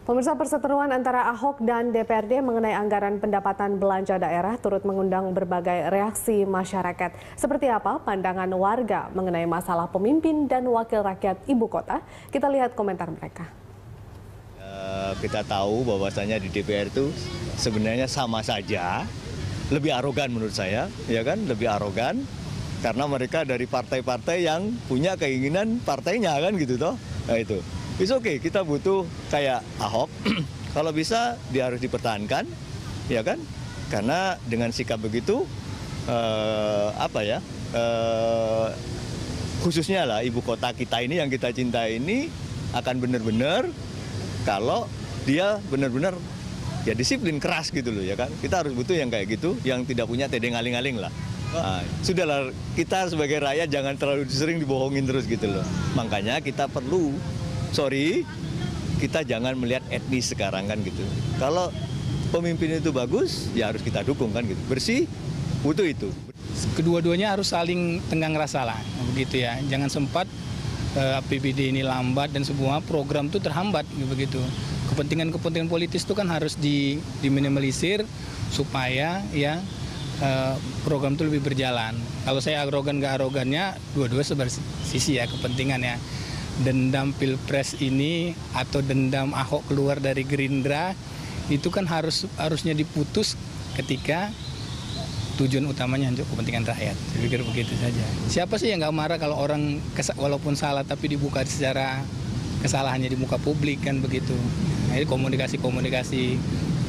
Pemirsa, perseteruan antara Ahok dan DPRD mengenai anggaran pendapatan belanja daerah turut mengundang berbagai reaksi masyarakat. Seperti apa pandangan warga mengenai masalah pemimpin dan wakil rakyat ibu kota? Kita lihat komentar mereka. Kita tahu bahwasanya di DPR itu sebenarnya sama saja, lebih arogan menurut saya, ya kan, lebih arogan karena mereka dari partai-partai yang punya keinginan partainya kan gitu toh. Nah itu. It's okay, kita butuh kayak Ahok, kalau bisa dia harus dipertahankan, ya kan? Karena dengan sikap begitu, khususnya lah ibu kota kita ini yang kita cintai ini akan benar-benar kalau dia benar-benar ya disiplin keras gitu loh, ya kan? Kita harus butuh yang kayak gitu, yang tidak punya tedeng aling-aling lah. Nah, sudahlah, kita sebagai rakyat jangan terlalu sering dibohongin terus gitu loh. Makanya kita perlu. Kita jangan melihat etnis sekarang kan gitu. Kalau pemimpin itu bagus, ya harus kita dukung kan gitu. Bersih, butuh itu. Kedua-duanya harus saling tenggang rasa lah, begitu ya. Jangan sempat APBD ini lambat dan semua program itu terhambat begitu. Kepentingan-kepentingan politis itu kan harus diminimalisir supaya ya program itu lebih berjalan. Kalau saya arogan nggak arogannya, dua-dua sisi ya kepentingannya. Dendam Pilpres ini atau dendam Ahok keluar dari Gerindra itu kan harusnya diputus ketika tujuan utamanya untuk kepentingan rakyat. Saya pikir begitu saja. Siapa sih yang nggak marah kalau orang walaupun salah tapi dibuka secara kesalahannya di muka publik kan begitu. Jadi komunikasi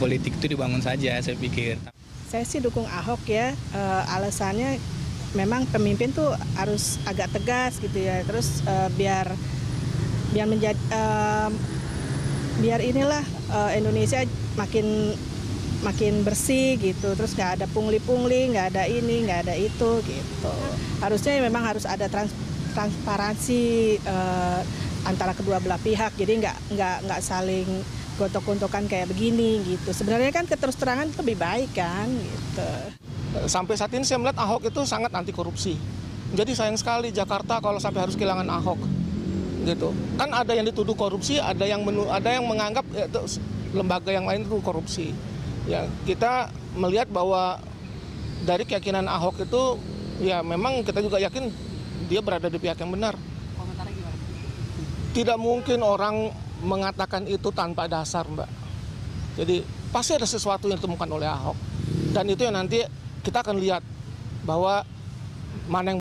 politik itu dibangun saja saya pikir. Saya sih dukung Ahok ya, alasannya memang pemimpin tuh harus agak tegas gitu ya, terus biar inilah Indonesia makin bersih gitu, terus nggak ada pungli-pungli, nggak ada ini, nggak ada itu gitu. Harusnya memang harus ada transparansi antara kedua belah pihak, jadi nggak saling gontok-gontokan kayak begini gitu. Sebenarnya kan keterus-terangan lebih baik kan gitu. Sampai saat ini saya melihat Ahok itu sangat anti korupsi. Jadi sayang sekali Jakarta kalau sampai harus kehilangan Ahok. Gitu. Kan ada yang dituduh korupsi, ada yang menganggap lembaga yang lain itu korupsi. Ya, kita melihat bahwa dari keyakinan Ahok itu ya memang kita juga yakin dia berada di pihak yang benar. Komentarnya gimana? Tidak mungkin orang mengatakan itu tanpa dasar, Mbak. Jadi pasti ada sesuatu yang ditemukan oleh Ahok. Dan itu yang nanti kita akan lihat bahwa mana yang